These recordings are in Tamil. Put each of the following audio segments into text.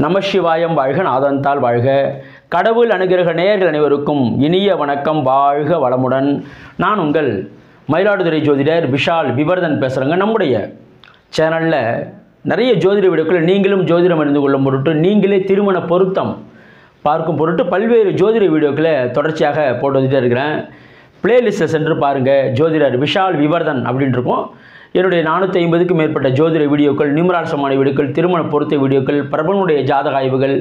நமசிவாயம் வாழ்க, நாதந்தால் வாழ்க. கடவுள் அனுகிரக நேயர்கள் அனைவருக்கும் இனிய வணக்கம். வாழ்க வளமுடன். நான் உங்கள் மயிலாடுதுறை ஜோதிடர் விஷால் விவர்தன் பேசுகிறேங்க. நம்முடைய சேனலில் நிறைய ஜோதிட வீடியோக்கள் நீங்களும் ஜோதிடம் அறிந்து கொள்ளும் பொருட்டு, நீங்களே திருமண பொருத்தம் பார்க்கும் பொருட்டு பல்வேறு ஜோதிட வீடியோக்களை தொடர்ச்சியாக போட்டு வந்துட்டே இருக்கிறேன். பிளேலிஸ்ட்டை சென்று பாருங்கள். ஜோதிடர் விஷால் விவர்தன் அப்படின்னு இருக்கும். என்னுடைய 450க்கும் மேற்பட்ட ஜோதிட வீடியோக்கள், நியூமரால்சமான வீடியோக்கள், திருமண பொருத்த வீடியோக்கள், பிரபலனுடைய ஜாதக ஆய்வுகள்,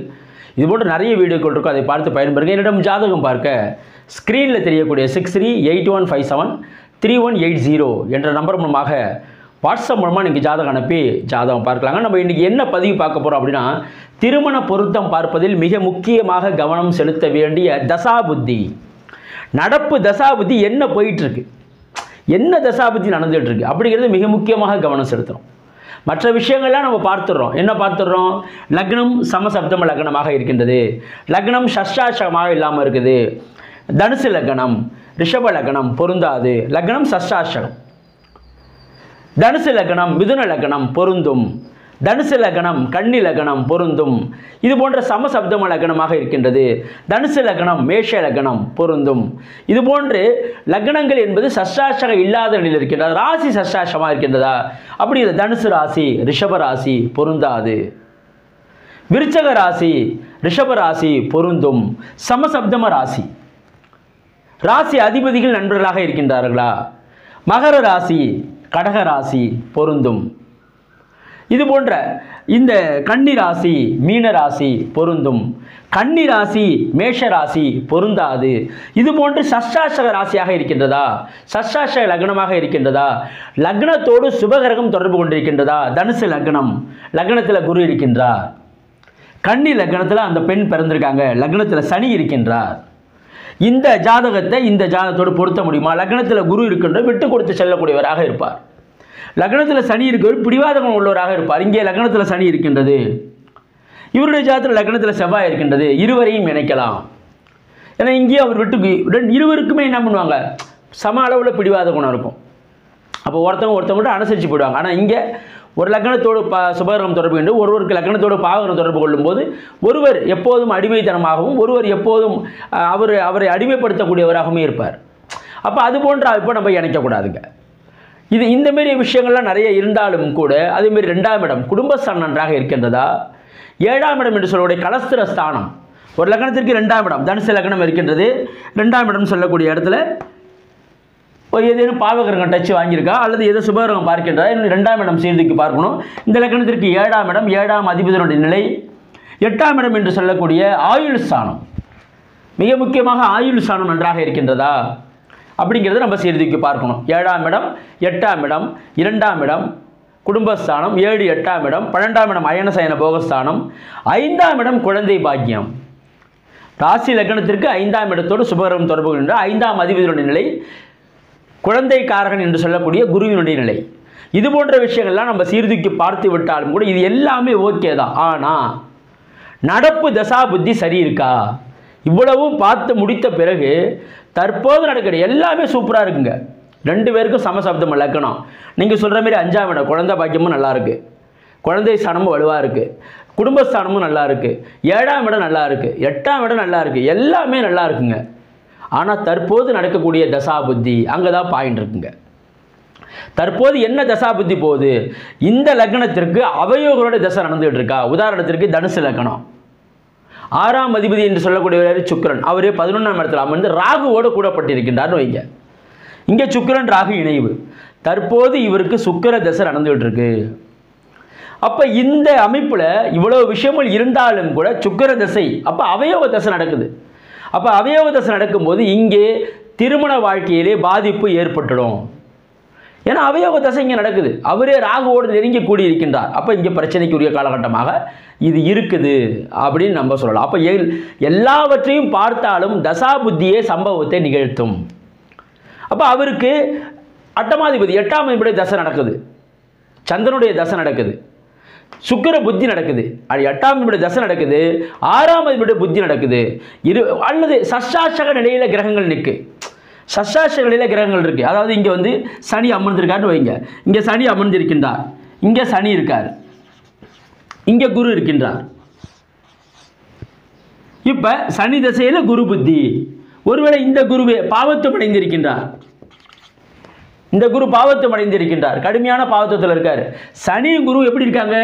இது போன்ற நிறைய வீடியோக்கள் இருக்கும். அதை பார்த்து பயன்பெறுங்க. என்னிடம் ஜாதகம் பார்க்க ஸ்க்ரீனில் தெரியக்கூடிய 6381573180 என்ற நம்பர் மூலமாக வாட்ஸ்அப் மூலமாக நீங்கள் ஜாதகம் அனுப்பி ஜாதகம் பார்க்கலாங்க. நம்ம இன்றைக்கி என்ன பதிவு பார்க்க போகிறோம் அப்படின்னா, திருமண பொருத்தம் பார்ப்பதில் மிக முக்கியமாக கவனம் செலுத்த வேண்டிய தசாபுத்தி, நடப்பு தசாபுத்தி என்ன போயிட்டுருக்கு, என்ன தசாபுத்தி நடந்துகிட்ருக்கு அப்படிங்கிறது மிக முக்கியமாக கவனம் செலுத்தணும். மற்ற விஷயங்கள்லாம் நம்ம பார்த்துடுறோம். என்ன பார்த்துடுறோம்? லக்னம் சமசப்தம லக்னமாக இருக்கின்றது, லக்னம் சஷ்டாஷ்டமாக இல்லாமல் இருக்குது, தனுசு லக்னம் ரிஷப லக்னம் பொருந்தாது, லக்னம் சஷ்டாஷ்டம், தனுசு லக்னம் மிதுன லக்னம் பொருந்தும், தனுசு லக்னம் கன்னி லக்னம் பொருந்தும், இது போன்ற சமசப்தம லக்னமாக இருக்கின்றது, தனுசு லக்னம் மேஷ லக்னம் பொருந்தும். இது போன்று லக்னங்கள் என்பது சஷ்டாஷ்டகம் இல்லாத நிலையில் இருக்கின்றது. ராசி சஷ்டாஷ்டமாக இருக்கின்றதா? அப்படி இந்த தனுசு ராசி ரிஷப ராசி பொருந்தாது, விருச்சக ராசி ரிஷப ராசி பொருந்தும். சமசப்தம ராசி, ராசி அதிபதிகள் நண்பர்களாக இருக்கின்றார்களா? மகர ராசி கடக ராசி பொருந்தும். இது போன்ற இந்த கன்னி ராசி மீன ராசி பொருந்தும், கன்னி ராசி மேஷ ராசி பொருந்தாது. இது போன்று சஷ்டாஷ்டக ராசியாக இருக்கின்றதா? சஷ்டாஷ்டக லக்னமாக இருக்கின்றதா? லக்னத்தோடு சுபகிரகம் தொடர்பு கொண்டிருக்கின்றதா? தனுசு லக்னம், லக்னத்தில் குரு இருக்கின்றார், கன்னி லக்னத்தில் அந்த பெண் பிறந்திருக்காங்க, லக்னத்தில் சனி இருக்கின்றார். இந்த ஜாதகத்தை இந்த ஜாதகத்தோடு பொருத்த முடியுமா? லக்னத்தில் குரு இருக்கின்ற விட்டு கொடுத்து செல்லக்கூடியவராக இருப்பார், லக்னத்தில் சனி இருக்கிறவர் பிடிவாதகம் உள்ளவராக இருப்பார். இங்கே லக்னத்தில் சனி இருக்கின்றது, இவருடைய ஜாதகத்தில் லக்னத்தில் செவ்வாய் இருக்கின்றது, இருவரையும் இணைக்கலாம். ஏன்னா இங்கேயும் அவர் விட்டு இருவருக்குமே என்ன பண்ணுவாங்க? சம அளவில் பிடிவாத குணம் இருக்கும். அப்போ ஒருத்தவங்க அனுசரித்து போயிடுவாங்க. ஆனால் இங்கே ஒரு லக்னத்தோடு சுபகிரகம் தொடர்பு கொண்டு ஒருவருக்கு லக்னத்தோடு பாவகிரகம் தொடர்பு கொள்ளும்போது ஒருவர் எப்போதும் அடிமைத்தனமாகவும் ஒருவர் எப்போதும் அவரை அடிமைப்படுத்தக்கூடியவராகவும் இருப்பார். அப்போ அது போன்ற இப்போ நம்ம இணைக்கக்கூடாதுங்க. இந்தமாரி விஷயங்கள்லாம் நிறைய இருந்தாலும் கூட அதேமாரி 2ஆம் இடம் குடும்பஸ்தானம் நன்றாக இருக்கின்றதா? 7ஆம் இடம் என்று சொல்லக்கூடிய கலஸ்திர ஸ்தானம், ஒரு லக்னத்திற்கு 2ஆம் இடம் தனுசு லக்னம் இருக்கின்றது. 2ஆம் இடம் சொல்லக்கூடிய இடத்துல ஏதேனும் பாவகிரகம் டச்சு வாங்கியிருக்கா அல்லது ஏதோ சுபகிரகம் பார்க்கின்றதா? இன்னும் 2ஆம் இடம் சீர்தூக்கி பார்க்கணும். இந்த லக்னத்திற்கு 7ஆம் இடம், 7ஆம் அதிபதியினுடைய நிலை, 8ஆம் இடம் என்று சொல்லக்கூடிய ஆயுள் ஸ்தானம், மிக முக்கியமாக ஆயுள் ஸ்தானம் நன்றாக இருக்கின்றதா அப்படிங்கிறத நம்ம சீர்தூக்கி பார்க்கணும். 7ஆம் இடம், 8ஆம் இடம், 2ஆம் இடம் குடும்பஸ்தானம், 7 8ஆம் இடம், 12ஆம் இடம் அயன சயன போகஸ்தானம், 5ஆம் இடம் குழந்தை பாக்கியம். ராசி லக்னத்திற்கு 5ஆம் இடத்தோடு சுபகிரகம் தொடர்பு கொண்ட 5ஆம் அதிபதியினுடைய நிலை, குழந்தை காரகன் என்று சொல்லக்கூடிய குருவினுடைய நிலை, இது போன்ற விஷயங்கள்லாம் நம்ம சீர்தூக்கி பார்த்து விட்டாலும் கூட இது எல்லாமே ஓகே தான். ஆனால் நடப்பு தசா புத்தி சரி இருக்கா? இவ்வளவும் பார்த்து முடித்த பிறகு தற்போது நடக்கிற எல்லாமே சூப்பராக இருக்குங்க. 2 பேருக்கும் சமசப்தம் லக்கணம். நீங்கள் சொல்கிற மாதிரி 5ஆம் இடம் குழந்தை பாக்கியமும் நல்லா இருக்குது, குழந்தை ஸ்தானமும் வலுவாக இருக்குது, குடும்பஸ்தானமும் நல்லா இருக்குது, 7ஆம் இடம் நல்லா இருக்குது, 8ஆம் இடம் நல்லா இருக்குது, எல்லாமே நல்லா இருக்குங்க. ஆனால் தற்போது நடக்கக்கூடிய தசாபுத்தி அங்கே தான் பாயிண்ட் இருக்குங்க. தற்போது என்ன தசாபுத்தி போகுது? இந்த லக்னத்திற்கு அவயோகரோட தசை நடந்துகிட்டு இருக்கா? உதாரணத்திற்கு தனுசு லக்னம், 6ஆம் அதிபதி என்று சொல்லக்கூடியவர் சுக்கிரன், அவரே 11ஆம் இடத்துல அமர்ந்து ராகுவோடு கூடப்பட்டிருக்கின்றார்னு வைங்க. இங்கே சுக்கிரன் ராகு இணைவு, தற்போது இவருக்கு சுக்கிர தசை நடந்துகிட்டு இருக்கு. அப்போ இந்த அமைப்பில் இவ்வளோ விஷயங்கள் இருந்தாலும் கூட சுக்கிர தசை, அப்போ அவயோக தசை நடக்குது. அப்போ அவயோக தசை நடக்கும்போது இங்கே திருமண வாழ்க்கையிலே பாதிப்பு ஏற்பட்டுடும். ஏன்னா அவயோக தசை இங்கே நடக்குது, அவரே ராகுவோடு நெருங்கி கூடியிருக்கின்றார். அப்போ இங்கே பிரச்சனைக்குரிய காலகட்டமாக இது இருக்குது அப்படின்னு நம்ம சொல்லலாம். அப்போ எல்லாவற்றையும் பார்த்தாலும் தசா புத்தியே சம்பவத்தை நிகழ்த்தும். அப்போ அவருக்கு அட்டமாதிபதி 8ஆம் அதிபதி தசை நடக்குது, சந்திரனுடைய தசை நடக்குது, சுக்கிர புத்தி நடக்குது, அது 8ஆம் அதிபதி தசை நடக்குது, 6ஆம் அதிபதி புத்தி நடக்குது, அல்லது சஷ்டாஷ்டக நிலையில் கிரகங்கள் நிற்கு. சஷ்டாஷ்டகங்களில் கிரகங்கள் இருக்குது. அதாவது இங்கே வந்து சனி அமர்ந்திருக்காருன்னு வைங்க. இங்கே சனி அமர்ந்திருக்கின்றார், இங்கே சனி இருக்கார், இங்கே குரு இருக்கின்றார். இப்போ சனி திசையில் குரு புத்தி. ஒருவேளை இந்த குருவே பாவத்துவம் அடைந்திருக்கின்றார், இந்த குரு பாவத்துவம் அடைந்திருக்கின்றார், கடுமையான பாவத்துவத்தில் இருக்கார். சனி குரு எப்படி இருக்காங்க?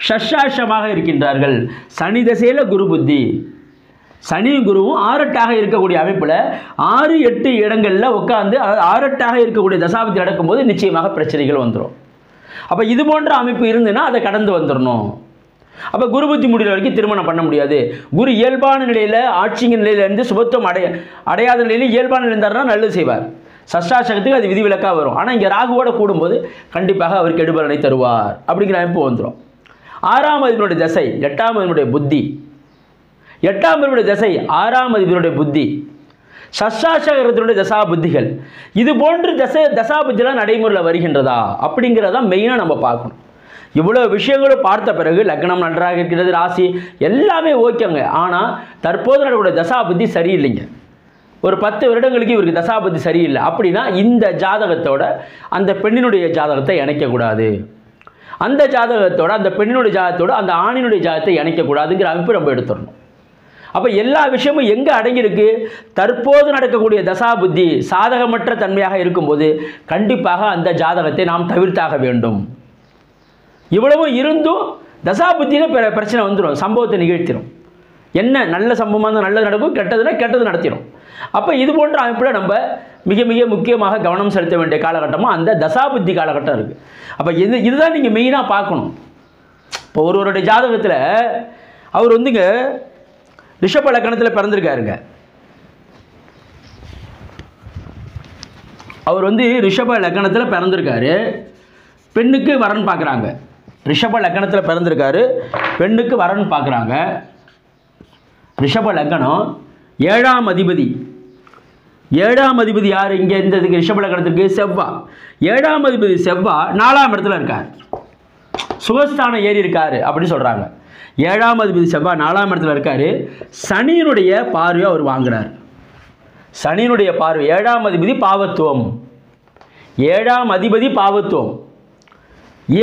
ஷஷ்டாஷ்டமாக இருக்கின்றார்கள். சனி திசையில் குரு புத்தி. சனி குருவும் 6-8ஆக இருக்கக்கூடிய அமைப்பில் 6-8 இடங்களில் உட்காந்து 6-8ஆக இருக்கக்கூடிய தசாபதி நடக்கும்போது நிச்சயமாக பிரச்சனைகள் வந்துடும். அப்போ இது போன்ற அமைப்பு இருந்துன்னா அதை கடந்து வந்துடணும். அப்போ குரு புத்தி முடிகிற வரைக்கும் திருமணம் பண்ண முடியாது. குரு இயல்பான நிலையில் ஆட்சிங்க நிலையிலேருந்து சுபத்துவம் அடையாத நிலையில் இயல்பான நிலை இருந்தாருன்னா நல்லது செய்வார். சஷ்டாஷ்டகத்துக்கு அது விதிவிலக்காக வரும். ஆனால் இங்கே ராகுவோட கூடும்போது கண்டிப்பாக அவர் கெடுபலனை தருவார் அப்படிங்கிற அமைப்பு வந்துடும். 6ஆம் அதிபனுடைய தசை, 8ஆம் அதிபனுடைய புத்தி, 8ஆம் அதிபனுடைய தசை, 6ஆம் அதிபனுடைய புத்தி, சஷ்டாஷ்டகத்தினுடைய தசா புத்திகள், இது போன்று தசாபுத்திலாம் நடைமுறையில் வருகின்றதா அப்படிங்கிறதான் மெயினாக நம்ம பார்க்கணும். இவ்வளோ விஷயங்களும் பார்த்த பிறகு லக்னம் நன்றாக இருக்கிறது, ராசி எல்லாமே ஓகேங்க. ஆனால் தற்போது நடக்கூடிய தசாபுத்தி சரியில்லைங்க. ஒரு 10 வருடங்களுக்கு இவருக்கு தசாபுத்தி சரியில்லை அப்படின்னா இந்த ஜாதகத்தோட அந்த பெண்ணினுடைய ஜாதகத்தை இணைக்கக்கூடாது. அந்த ஜாதகத்தோட அந்த பெண்ணினுடைய ஜாதகத்தோட அந்த ஆணினுடைய ஜாதகத்தை இணைக்கக்கூடாதுங்கிற அமைப்பு நம்ம எடுத்துடணும். அப்போ எல்லா விஷயமும் எங்கே அடங்கியிருக்கு? தற்போது நடக்கக்கூடிய தசாபுத்தி சாதகமற்ற தன்மையாக இருக்கும்போது கண்டிப்பாக அந்த ஜாதகத்தை நாம் தவிர்த்தாக வேண்டும். இவ்வளவும் இருந்தும் தசாபுத்தியில் பிரச்சனை வந்துடும், சம்பவத்தை நிகழ்த்திடும். என்ன நல்ல சம்பவமாக இருந்தால் நல்லது நடக்கும், கெட்டதுன்னா கெட்டது நடத்திடும். அப்போ இது போன்ற அமைப்பில் நம்ம மிக மிக முக்கியமாக கவனம் செலுத்த வேண்டிய காலகட்டமாக அந்த தசாபுத்தி காலகட்டம் இருக்குது. அப்போ இதுதான் நீங்கள் மெயினாக பார்க்கணும். இப்போ ஒருவருடைய ஜாதகத்தில் அவர் வந்துங்க ரிஷப லக்னத்தில் பிறந்திருக்காருங்க. அவர் வந்து ரிஷப லக்னத்தில் பிறந்திருக்காரு, பெண்ணுக்கு வரன் பார்க்குறாங்க. ரிஷப லக்னத்தில் பிறந்திருக்காரு, பெண்ணுக்கு வரன் பார்க்குறாங்க. ரிஷப லக்னம் 7ஆம் அதிபதி. 7ஆம் அதிபதி யார்? இங்கே இந்த ரிஷப லக்னத்துக்கு செவ்வாய். 7ஆம் அதிபதி செவ்வாய் 4ஆம் இடத்துல இருக்கார், சுகஸ்தானம் ஏறி இருக்காரு அப்படி சொல்கிறாங்க. 7ஆம் அதிபதி செவ்வாய் 4ஆம் இடத்துல இருக்காரு. சனியினுடைய பார்வையை அவர் வாங்குறார். சனியினுடைய பார்வை, 7ஆம் அதிபதி பாவத்துவம், 7ஆம் அதிபதி பாவத்துவம்,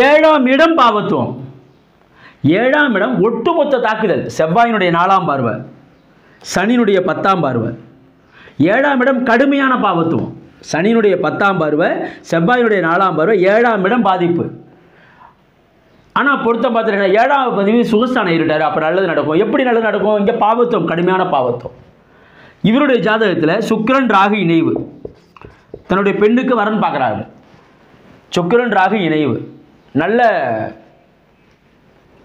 7ஆம் இடம் பாவத்துவம். 7ஆம் இடம் ஒட்டுமொத்த தாக்குதல். செவ்வாயினுடைய 4ஆம் பார்வை, சனியினுடைய 10ஆம் பார்வை. 7ஆம் இடம் கடுமையான பாவத்துவம். சனியினுடைய 10ஆம் பார்வை, செவ்வாயினுடைய 4ஆம் பார்வை, 7ஆம் இடம் பாதிப்பு. ஆனால் பொருத்தம் பார்த்துட்டீங்கன்னா 7ஆம் பதிவு சுகஸ்தானம் இருட்டார், அப்போ நல்லது நடக்கும். எப்படி நல்லது நடக்கும்? இங்கே பாவத்துவம், கடுமையான பாவத்துவம். இவருடைய ஜாதகத்தில் சுக்கிரன் ராகு இணைவு, தன்னுடைய பெண்ணுக்கு வரன் பார்க்குறாரு. சுக்கிரன் ராகு இணைவு,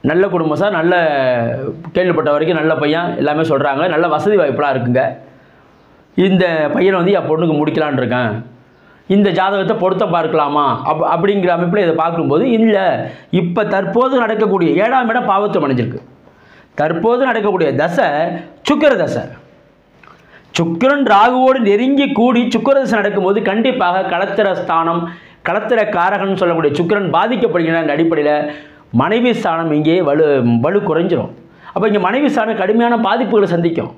நல்ல குடும்பம் சார், நல்ல கேள்விப்பட்ட வரைக்கும் நல்ல பையன் எல்லாமே சொல்கிறாங்க, நல்ல வசதி வாய்ப்பெலாம் இருக்குங்க. இந்த பையனை வந்து என் பொண்ணுக்கு முடிக்கலான் இருக்கேன், இந்த ஜாதகத்தை பொருத்தம் பார்க்கலாமா அப்படிங்கிற அமைப்பில் இதை பார்க்கும்போது இல்லை, இப்போ தற்போது நடக்கக்கூடிய 7ஆம் இடம் பாவத்துவம் அடைஞ்சிருக்கு. தற்போது நடக்கக்கூடிய தசை சுக்கிர தசை. சுக்கிரன் ராகுவோடு நெருங்கி கூடி சுக்கிர தசை நடக்கும்போது கண்டிப்பாக களத்திர ஸ்தானம், களத்திர காரகன் சொல்லக்கூடிய சுக்கிரன் பாதிக்கப்படுகிற அந்த அடிப்படையில் மனைவி ஸ்தானம் இங்கே வலு குறைஞ்சிரும். அப்போ இங்கே மனைவி ஸ்தானம் கடுமையான பாதிப்புகளை சந்திக்கும்.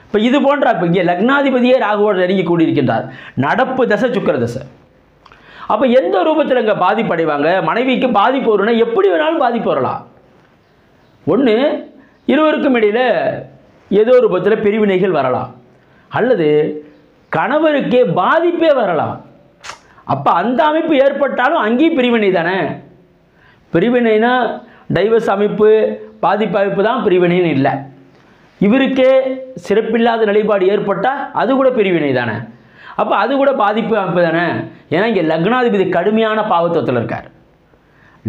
இப்போ இது போன்ற இப்போ இங்கே லக்னாதிபதியே ராகுவோடு நெருங்கி கூடியிருக்கின்றார். நடப்பு தசை சுக்கிர தசை. அப்போ எந்த ரூபத்தில் இங்கே பாதிப்பு அடைவாங்க? மனைவிக்கு பாதிப்பு வரும்னா எப்படி வேணாலும் பாதிப்பு வரலாம். ஒன்று, இருவருக்கும் இடையில் ஏதோ ரூபத்தில் பிரிவினைகள் வரலாம், அல்லது கணவருக்கே பாதிப்பே வரலாம். அப்போ அந்த அமைப்பு ஏற்பட்டாலும் அங்கேயும் பிரிவினை தானே. பிரிவினைனா டைவர்ஸ் அமைப்பு, பாதிப்பு அமைப்பு தான் பிரிவினைன்னு இல்லை. இவருக்கே சிறப்பில்லாத நிலைப்பாடு ஏற்பட்டால் அது கூட பிரிவினை தானே. அப்போ அது கூட பாதிப்பு அமைப்பு தானே. ஏன்னா இங்கே லக்னாதிபதி கடுமையான பாவத்துவத்தில் இருக்கார்.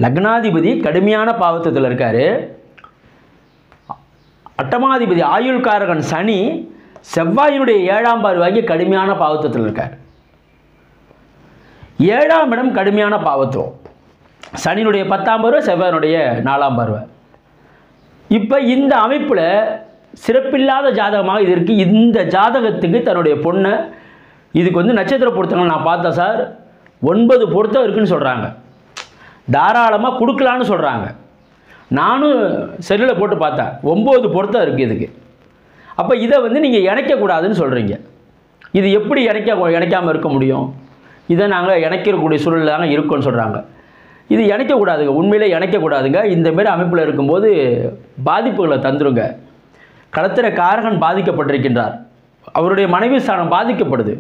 லக்னாதிபதி கடுமையான பாவத்துவத்தில் இருக்கார். அட்டமாதிபதி ஆயுள்காரகன் சனி செவ்வாயினுடைய 7ஆம் பார்வையாகி கடுமையான பாவத்துவத்தில் இருக்கார். 7ஆம் இடம் கடுமையான பாவத்துவம். சனியினுடைய 10ஆம் பார்வை, செவ்வாயினுடைய 4ஆம் பார்வை. இப்போ இந்த அமைப்பில் சிறப்பில்லாத ஜாதகமாக இது இருக்குது. இந்த ஜாதகத்துக்கு தன்னுடைய பொண்ணை, இதுக்கு வந்து நட்சத்திர பொருத்தங்கள் நான் பார்த்தேன் சார், 9 பொருத்தம் இருக்குதுன்னு சொல்கிறாங்க. தாராளமாக கொடுக்கலான்னு சொல்கிறாங்க. நானும் செல்லில் போட்டு பார்த்தேன், 9 பொருத்தம் இருக்குது இதுக்கு. அப்போ இதை வந்து நீங்கள் இணைக்கக்கூடாதுன்னு சொல்கிறீங்க. இது எப்படி இணைக்காமல் இருக்க முடியும்? இதை நாங்கள் இணைக்கக்கூடிய சூழலில் தாங்க இருக்கோன்னு சொல்கிறாங்க. இது இணைக்கக்கூடாதுங்க, உண்மையிலே இணைக்கக்கூடாதுங்க. இந்தமாரி அமைப்பில் இருக்கும்போது பாதிப்புகளை தந்துருங்க. களத்திர காரகன் பாதிக்கப்பட்டிருக்கின்றார், அவருடைய மனைவி ஸ்தானம் பாதிக்கப்படுது.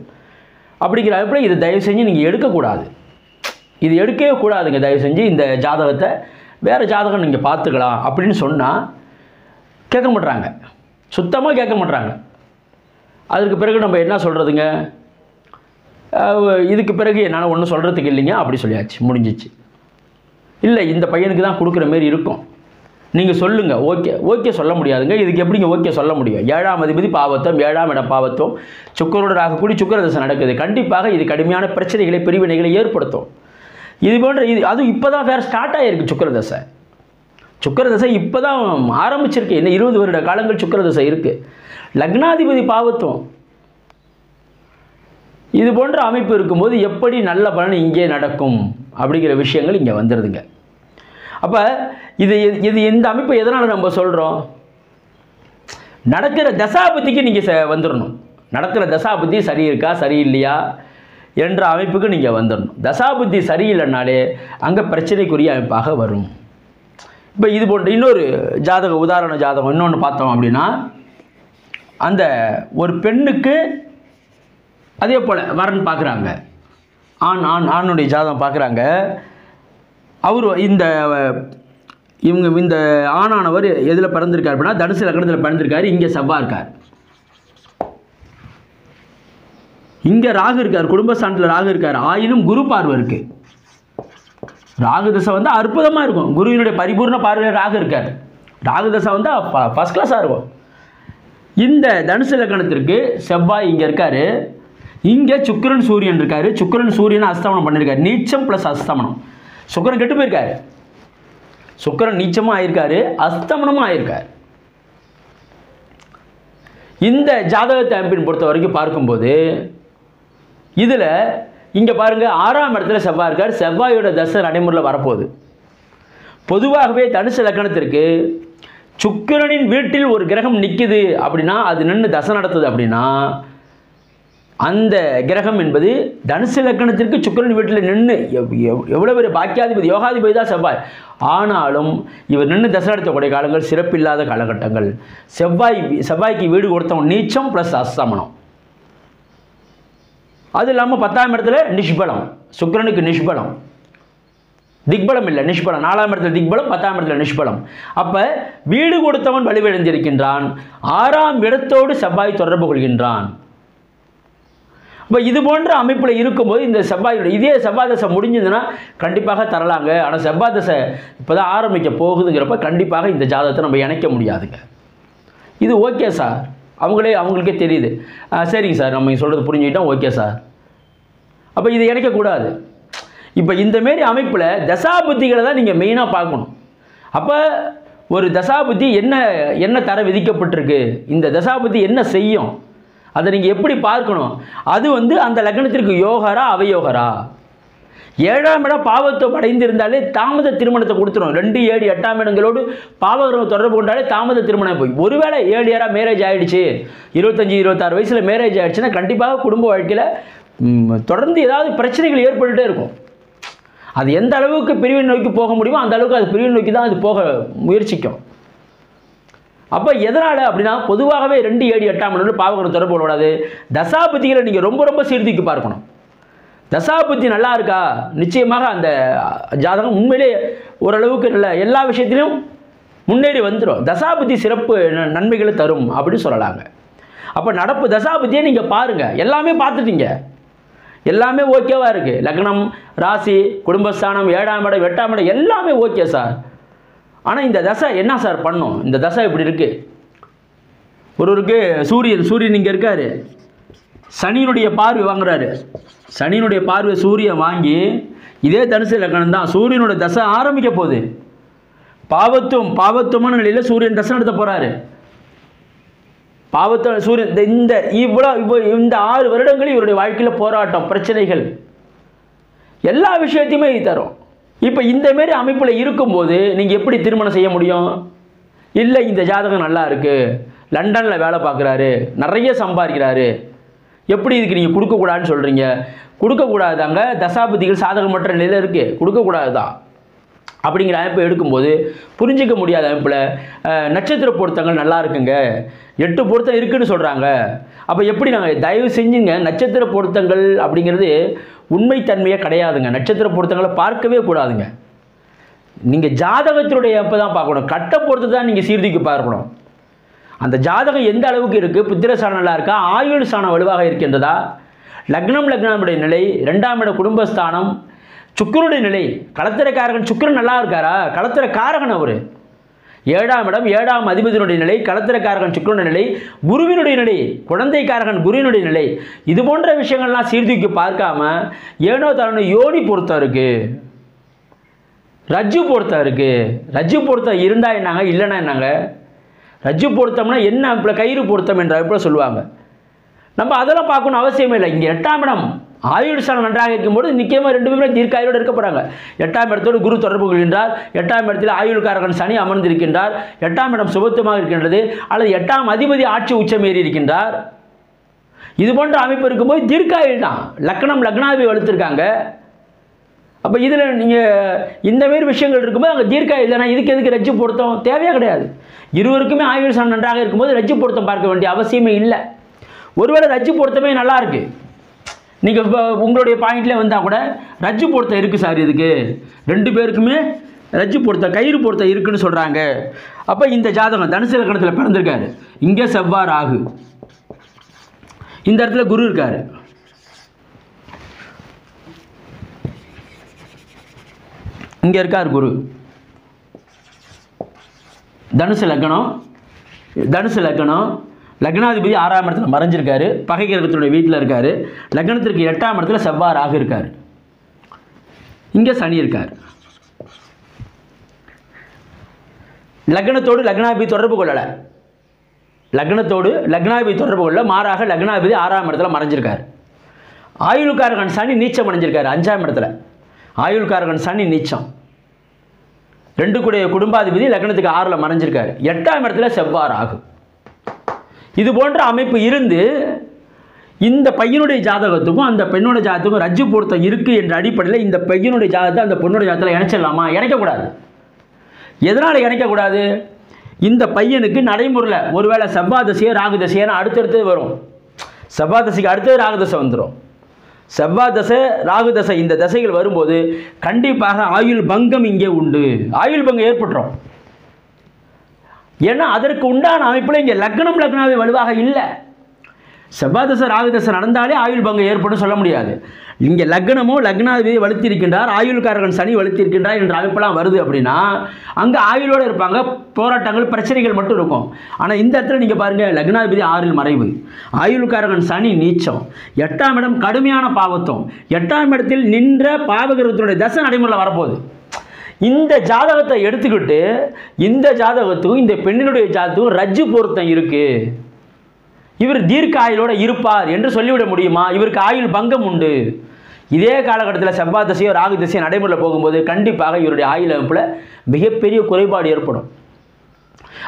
அப்படிங்கிற அமைப்பில் இதை தயவு செஞ்சு நீங்கள் எடுக்கக்கூடாது. இது எடுக்கவே கூடாதுங்க. தயவு செஞ்சு இந்த ஜாதகத்தை வேறு ஜாதகம் நீங்கள் பார்த்துக்கலாம் அப்படின்னு சொன்னால் கேட்க மாட்றாங்க, சுத்தமாக கேட்க மாட்றாங்க. அதுக்கு பிறகு நம்ம என்ன சொல்கிறதுங்க? இதுக்கு பிறகு என்னால் ஒன்றும் சொல்கிறதுக்கு இல்லைங்க, அப்படி சொல்லியாச்சு, முடிஞ்சிச்சு. இல்லை, இந்த பையனுக்கு தான் கொடுக்குற மாரி இருக்கும், நீங்கள் சொல்லுங்கள். ஓகே சொல்ல முடியாதுங்க. இதுக்கு எப்படிங்க ஓகே சொல்ல முடியும்? 7ஆம் அதிபதி பாவத்துவம், 7ஆம் இடம் பாவத்துவம், சுக்கரோட ராகக்கூடி சுக்கர தசை நடக்குது. கண்டிப்பாக இது கடுமையான பிரச்சனைகளை, பிரிவினைகளை ஏற்படுத்தும். இது போன்ற அதுவும் இப்போ தான் வேறு ஸ்டார்ட் ஆகிருக்கு சுக்கர தசை இப்போ தான் ஆரம்பிச்சிருக்கு. இன்னும் 20 வருட காலங்கள் சுக்கர தசை இருக்குது. லக்னாதிபதி பாவத்துவம், இது போன்ற அமைப்பு இருக்கும்போது எப்படி நல்ல பலன் இங்கே நடக்கும் அப்படிங்கிற விஷயங்கள் இங்கே வந்துடுதுங்க. அப்போ இது இந்த அமைப்பை எதனால் நம்ம சொல்கிறோம்? நடக்கிற தசாபதிக்கு நீங்கள் வந்துடணும். நடக்கிற தசாபதி சரி இருக்கா சரியில்லையா என்ற அமைப்புக்கு நீங்கள் வந்துடணும். தசாபுத்தி சரியில்லைனாலே அங்கே பிரச்சனைக்குரிய அமைப்பாக வரும். இப்போ இது போன்ற இன்னொரு ஜாதகம், உதாரண ஜாதகம் இன்னொன்று பார்த்தோம் அப்படின்னா, அந்த ஒரு பெண்ணுக்கு அதே போல் வரன் பார்க்குறாங்க, ஆணுடைய ஜாதகம் பார்க்குறாங்க. அவர் இந்த ஆணானவர் எதில் பிறந்திருக்கார் அப்படின்னா தனுசு லக்னத்தில் பிறந்திருக்காரு. இங்கே செவ்வாய் இருக்கார், இங்கே ராகு இருக்கார், குடும்பஸ்தானத்தில் ராகு இருக்கார். ஆயினும் குரு பார்வை இருக்குது. ராகு தசை வந்து அற்புதமாக இருக்கும். குருவினுடைய பரிபூர்ண பார்வையில் ராகு இருக்கார். ராகு தசை வந்து ஃபஸ்ட் கிளாஸாக இருக்கும். இந்த தனுசு லக்னத்திற்கு செவ்வாய் இங்கே இருக்கார். இங்கே சுக்கிரன் சூரியன் இருக்கார். சுக்கிரன் சூரியனை அஸ்தமனம் பண்ணியிருக்காரு. நீச்சம் ப்ளஸ் அஸ்தமனம். சுக்கிரன் கெட்டு போயிருக்காரு. சுக்கிரன் நீச்சமும் ஆயிருக்காரு, அஸ்தமனமும் ஆயிருக்கார். இந்த ஜாதகத்தை அமைப்பின் பொறுத்த வரைக்கும் பார்க்கும்போது இதில் இங்கே பாருங்கள், 6ஆம் இடத்துல செவ்வாய் இருக்கார். செவ்வாயோட தசை நடைமுறையில் வரப்போகுது. பொதுவாகவே தனுசு லக்னத்திற்கு சுக்கிரனின் வீட்டில் ஒரு கிரகம் நிற்குது அப்படின்னா, அது நின்று தசை நடத்துது அப்படின்னா, அந்த கிரகம் என்பது தனுசு லக்னத்திற்கு சுக்கிரன் வீட்டில் நின்று எவ்வளோ பெரிய பாக்கியாதிபதி, யோகாதிபதி தான் செவ்வாய். ஆனாலும் இவர் நின்று தசை நடத்தக்கூடிய காலங்கள் சிறப்பில்லாத காலகட்டங்கள். செவ்வாய்க்கு வீடு கொடுத்தவன் நீச்சம் ப்ளஸ் அஸ்தமனம். அது இல்லாமல் 10ஆம் இடத்துல நிஷ்பலம், சுக்கிரனுக்கு நிஷ்பலம், திக்பலம் இல்லை நிஷ்பலம். 4ஆம் இடத்துல திக்பலம், 10ஆம் இடத்துல நிஷ்பலம். அப்போ வீடு கொடுத்தவன் வலுவிழந்திருக்கின்றான். 6ஆம் இடத்தோடு செவ்வாய் தொடர்பு கொள்கின்றான். இப்போ இது போன்ற அமைப்பில் இருக்கும்போது இந்த இதே செவ்வாய் தசை முடிஞ்சதுன்னா கண்டிப்பாக தரலாங்க. ஆனால் செவ்வாய் தசை இப்போ தான் ஆரம்பிக்க போகுதுங்கிறப்ப கண்டிப்பாக இந்த ஜாதகத்தை நம்ம இணைக்க முடியாதுங்க. இது ஓகே சார், அவங்களுக்கே தெரியுது. சரிங்க சார், நம்ம சொல்கிறது புரிஞ்சுக்கிட்டோம், ஓகே சார். அப்போ இதை இணைக்கக்கூடாது. இப்போ இந்தமாரி அமைப்பில் தசாபுத்திகளை தான் நீங்கள் மெயினாக பார்க்கணும். அப்போ ஒரு தசாபுத்தி என்ன தர விதிக்கப்பட்டிருக்கு, இந்த தசாபுத்தி என்ன செய்யும், அதை நீங்கள் எப்படி பார்க்கணும். அது வந்து அந்த லக்னத்திற்கு யோகரா அவயோகரா. 7ஆம் இடம் பாவத்துவம் அடைந்திருந்தாலே தாமத திருமணத்தை கொடுத்துரும். 2, 7, 8ஆம் இடங்களோடு பாவகிரகம் தொடர்பு கொண்டாலே தாமத திருமணம் போய், ஒருவேளை 7 இயராக மேரேஜ் ஆகிடுச்சு, 25, 26 வயசில் மேரேஜ் ஆகிடுச்சுன்னா கண்டிப்பாக குடும்ப வாழ்க்கையில் தொடர்ந்து ஏதாவது பிரச்சனைகள் ஏற்பட்டுகிட்டே இருக்கும். அது எந்த அளவுக்கு பிரிவினை நோக்கி போக முடியுமோ அந்த அளவுக்கு அது பிரிவினை நோக்கி தான் அது போக முயற்சிக்கும். அப்போ எதனால் அப்படின்னா, பொதுவாகவே 2, 7, 8ஆம் இடம் பாவகிரகம் தொடர்பு கொள்ளக்கூடாது. தசாபதிகளை நீங்கள் ரொம்ப சீர்தூக்கி பார்க்கணும். தசாபுத்தி நல்லா இருக்கா, நிச்சயமாக அந்த ஜாதகம் உண்மையிலே ஓரளவுக்கு நல்ல எல்லா விஷயத்திலும் முன்னேறி வந்துடும். தசாபுத்தி சிறப்பு நன்மைகளை தரும் அப்படின்னு சொல்லலாங்க. அப்போ நடப்பு தசாபுத்தியை நீங்கள் பாருங்கள். எல்லாமே பார்த்துட்டீங்க, எல்லாமே ஓகேவாக இருக்குது. லக்னம், ராசி, குடும்பஸ்தானம், 7ஆம் இடம், 8ஆம் இடம் எல்லாமே ஓகே சார். ஆனால் இந்த தசை என்ன சார் பண்ணும்? இந்த தசை இப்படி இருக்குது. ஒருவருக்கு சூரியன் இங்கே இருக்கார், சனியினுடைய பார்வை வாங்குறாரு. சனியினுடைய பார்வை சூரியன் வாங்கி இதே தனுசு லக்னம் தான். சூரியனோட தசை ஆரம்பிக்க போகுது. பாவத்துவமான நிலையில் சூரியன் தசை நடத்த போகிறாரு. சூரியன் இந்த 6 வருடங்கள் இவருடைய வாழ்க்கையில் போராட்டம், பிரச்சனைகள், எல்லா விஷயத்தையுமே தரும். இப்போ இந்தமாரி அமைப்பில் இருக்கும்போது நீங்கள் எப்படி திருமணம் செய்ய முடியும்? இல்லை, இந்த ஜாதகம் நல்லா இருக்குது, லண்டனில் வேலை பார்க்குறாரு, நிறைய சம்பாதிக்கிறாரு, எப்படி இதுக்கு நீங்கள் கொடுக்கக்கூடாதுன்னு சொல்கிறீங்க? கொடுக்கக்கூடாதாங்க, தசாபதிகள் சாதகமற்ற நிலையில் இருக்குது, கொடுக்கக்கூடாது தான் அப்படிங்கிற அமைப்பை எடுக்கும்போது புரிஞ்சிக்க முடியாத அமைப்பில் நட்சத்திர பொருத்தங்கள் நல்லா இருக்குங்க, 8 பொருத்தம் இருக்குதுன்னு சொல்கிறாங்க. அப்போ எப்படி நாங்கள் தயவு செஞ்சுங்க, நட்சத்திர பொருத்தங்கள் அப்படிங்கிறது உண்மைத்தன்மையே கிடையாதுங்க. நட்சத்திர பொருத்தங்களை பார்க்கவே கூடாதுங்க. நீங்கள் ஜாதகத்தினுடைய அப்போ தான் பார்க்கணும், கட்ட பொறுத்து தான் நீங்கள் சீர்தூக்கி பார்க்கணும். அந்த ஜாதகம் எந்த அளவுக்கு இருக்குது, புத்திரஸ்தானம் நல்லா இருக்கா, ஆயுள் ஸ்தானம் வலுவாக இருக்கின்றதா, லக்னமுடைய நிலை, 2ஆம் இட குடும்பஸ்தானம், சுக்கிரனுடைய நிலை, களத்திரக்காரகன் சுக்கிரன் நல்லா இருக்காரா, களத்திரக்காரகன் அவர், 7ஆம் இடம் 7ஆம் அதிபதியினுடைய நிலை, களத்திரக்காரகன் சுக்கிரனுடைய நிலை, குருவினுடைய நிலை, குழந்தைக்காரகன் குருவினுடைய நிலை, இது போன்ற விஷயங்கள்லாம் சீர்தூக்கி பார்க்காம ஏனோ தானோ யோனி பொருத்தம் இருக்குது, ரஜ்ஜு பொருத்தம் இருக்குது. ரஜ்ஜு பொருத்தம் இருந்தால் என்னங்க, இல்லைன்னா என்னங்க? ரஜ்ஜு பொருத்தம்னா என்ன இப்போ கயிறு பொருத்தம் என்ற இப்போ சொல்லுவாங்க. நம்ம அதெல்லாம் பார்க்கணும் அவசியமே இல்லை. இங்கே 8ஆம் இடம் ஆயுள் ஸ்தானம் நன்றாக இருக்கும்போது நிச்சயமாக 2 பேருமே தீர்க்காயோடு இருக்க போகிறாங்க. 8ஆம் இடத்தோடு குரு தொடர்பு கொள்கின்றார், 8ஆம் இடத்தில் ஆயுள்காரகன் சனி அமர்ந்திருக்கின்றார், 8ஆம் இடம் சுபத்துவமாக இருக்கின்றது, அல்லது 8ஆம் அதிபதி ஆட்சி உச்சமேறி இருக்கின்றார். இது போன்ற அமைப்பு இருக்கும்போது தீர்க்காயில் தான். லக்னாதிபதி வலுத்திருக்காங்க. அப்போ இதில் நீங்கள் இந்த மாரி விஷயங்கள் இருக்கும்போது அங்கே தீர்க்காயில் இல்லைனா இதுக்கு எதுக்கு ரஜ்ஜு பொருத்தம் தேவையே கிடையாது. இருவருக்குமே ஆயுள் ஸ்தானம் நன்றாக இருக்கும்போது ரஜ்ஜு பொருத்தம் பார்க்க வேண்டிய அவசியமே இல்லை. ஒருவேளை ரஜ்ஜு பொருத்தமே நல்லா இருக்குது, நீங்கள் இப்போ உங்களுடைய பாயிண்ட்லேயே வந்தால் கூட ரஜ்ஜு பொருத்தம் இருக்குது சார், இதுக்கு 2 பேருக்குமே ரஜ்ஜு பொருத்தம் கயிறு பொருத்தம் இருக்குன்னு சொல்கிறாங்க. அப்போ இந்த ஜாதகம் தனுசு லக்னத்தில் பிறந்திருக்காரு, இங்கே செவ்வாய் ராகு, இந்த இடத்துல குரு இருக்கார். இங்கே இருக்கார் குரு. தனுசு லக்னம் லக்னாதிபதி 6ஆம் இடத்துல மறைஞ்சிருக்காரு, பகை கிரகத்தினுடைய வீட்டில் இருக்கார். லக்னத்திற்கு 8ஆம் இடத்துல செவ்வாய் ராகு இருக்கார், இங்கே சனி இருக்கார். லக்னத்தோடு லக்னாதிபதி தொடர்பு கொள்ளலை, மாறாக லக்னாதிபதி 6ஆம் இடத்துல மறைஞ்சிருக்கார். ஆயுள்காரகன் சனி நீச்சம் அடைஞ்சிருக்காரு 5ஆம் இடத்துல. ஆயுள்காரகன் சனி நீச்சம், 2 கூடிய குடும்பாதிபதி லக்னத்துக்கு 6ல் மறைஞ்சிருக்காரு. 8ஆம் இடத்துல செவ்வாய் ராகு. இது போன்ற அமைப்பு இருந்து இந்த பையனுடைய ஜாதகத்துக்கும் அந்த பெண்ணோட ஜாதகத்துக்கும் ரஜ்ஜு பொருத்தம் இருக்குது என்ற அடிப்படையில் இந்த பையனுடைய ஜாதகத்தை அந்த பொண்ணோட ஜாதகத்தில் இணைச்சிடலாமா? இணைக்கக்கூடாது. எதனால் இணைக்கக்கூடாது? இந்த பையனுக்கு நடைமுறையில் ஒருவேளை செவ்வாய் தசையோ ராகு தசையான அடுத்தடுத்து வரும். செவ்வாய் தசைக்கு அடுத்தது ராகு தசை வந்துடும். செவ்வாய் தசை ராகு தசை இந்த தசைகள் வரும்போது கண்டிப்பாக ஆயுள் பங்கம் இங்கே உண்டு, ஆயுள் பங்கம் ஏற்பட்டுரும். ஏன்னா அதற்கு உண்டான அமைப்பில் இங்கே லக்னாதிபதி வலுவாக இல்லை. செவ்வாய் தசை ராகு தசை நடந்தாலே ஆயுள் பங்கம் ஏற்படும் சொல்ல முடியாது. இங்கே லக்னாதிபதி வலுத்திருக்கின்றார், ஆயுள்காரகன் சனி வலுத்திருக்கின்றார் என்ற அமைப்பெல்லாம் வருது அப்படின்னா அங்கே ஆயுளோடு இருப்பாங்க, போராட்டங்கள் பிரச்சனைகள் மட்டும் இருக்கும். ஆனால் இந்த இடத்துல நீங்கள் பாருங்கள், லக்னாதிபதி 6ல் மறைவு, ஆயுள்காரகன் சனி நீச்சம், 8ஆம் இடம் கடுமையான பாவத்துவம், 8ஆம் இடத்தில் நின்ற பாவகிரகத்தினுடைய தசை நடைமுறையில் வரப்போகுது. இந்த ஜாதகத்தை எடுத்துக்கிட்டு இந்த ஜாதகத்துக்கும் இந்த பெண்ணினுடைய ஜாதகத்துக்கும் ரஜ்ஜு பொருத்தம் இருக்குது, இவர் தீர்க்க ஆயுளோடு இருப்பார் என்று சொல்லிவிட முடியுமா? இவருக்கு ஆயுள் பங்கம் உண்டு. இதே காலகட்டத்தில் செவ்வாய் தசையோ ராகு தசையோ நடைமுறையில் போகும்போது கண்டிப்பாக இவருடைய ஆயுள் அமைப்பில் மிகப்பெரிய குறைபாடு ஏற்படும்.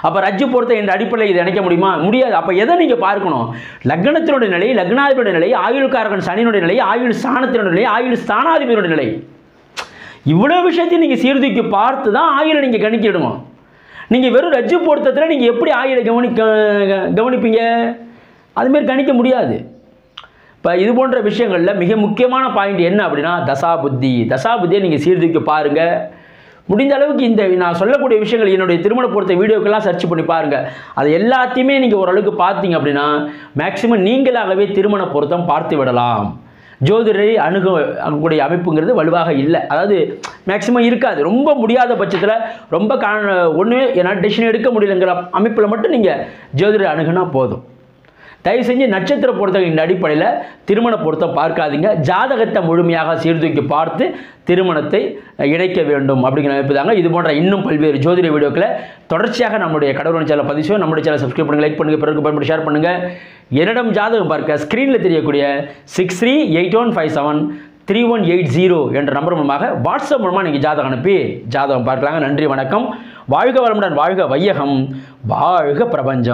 அப்போ ரஜ்ஜு பொருத்தம் என்ற அடிப்படையில் இதை இணைக்க முடியுமா? முடியாது. அப்போ எதை நீங்கள் பார்க்கணும்? லக்னத்தினுடைய நிலை, லக்னாதிபதியுடைய நிலை, ஆயுள்காரகன் சனியினுடைய நிலை, ஆயுள் ஸ்தானத்தினுடைய நிலை, ஆயுள் ஸ்தானாதிபதியுடைய நிலை, இவ்வளோ விஷயத்தையும் நீங்கள் சீர்தூக்கி பார்த்து தான் ஆயுளை நீங்கள் கணிக்கிடணும். நீங்கள் வெறும் ரஜ்ஜு பொருத்தத்தில் நீங்கள் எப்படி ஆயுளை கவனிப்பீங்க? அதுமாரி கணிக்க முடியாது. இப்போ இது போன்ற விஷயங்களில் மிக முக்கியமான பாயிண்ட் என்ன அப்படின்னா தசாபுத்தியை நீங்கள் சீர்தூக்கி பாருங்கள். முடிந்த அளவுக்கு இந்த நான் சொல்லக்கூடிய விஷயங்கள் என்னுடைய திருமண பொருத்த வீடியோக்கெல்லாம் சர்ச் பண்ணி பாருங்கள். அது எல்லாத்தையுமே நீங்கள் ஓரளவுக்கு பார்த்தீங்க அப்படின்னா மேக்சிமம் நீங்களாகவே திருமண பொருத்தம் பார்த்து விடலாம். ஜோதிடரை அணுகக்கூடிய அமைப்புங்கிறது வலுவாக இல்லை, அதாவது மேக்சிமம் இருக்காது. ரொம்ப முடியாத பட்சத்தில் ரொம்ப ஒன்றுமே என்னால் டெசிஷன் எடுக்க முடியலைங்கிற அமைப்பில் மட்டும் நீங்கள் ஜோதிடரை அணுகுனா போதும். தயவு செஞ்சு நட்சத்திர பொருத்தங்களின் அடிப்படையில் திருமண பொருத்தம் பார்க்காதீங்க. ஜாதகத்தை முழுமையாக சீர்தூக்கி பார்த்து திருமணத்தை இணைக்க வேண்டும் அப்படிங்கிற அமைப்பு தாங்க. இது போன்ற இன்னும் பல்வேறு ஜோதிட வீடியோக்களை தொடர்ச்சியாக நம்முடைய கடவுள் சேனலை பதிவு செய்வோம். நம்முடைய சேனலை சப்ஸ்கிரைப் பண்ணுங்கள், லைக் பண்ணுங்கள், பிறகு பயன்படுத்தி ஷேர் பண்ணுங்கள். என்னிடம் ஜாதகம் பார்க்க ஸ்க்ரீனில் தெரியக்கூடிய 6381573180 என்ற நம்பர் மூலமாக வாட்ஸ்அப் மூலமாக நீங்கள் ஜாதகம் அனுப்பி ஜாதகம் பார்க்கலாங்க. நன்றி, வணக்கம். வாழ்க வளமுடன், வாழ்க வையகம், வாழ்க பிரபஞ்சம்.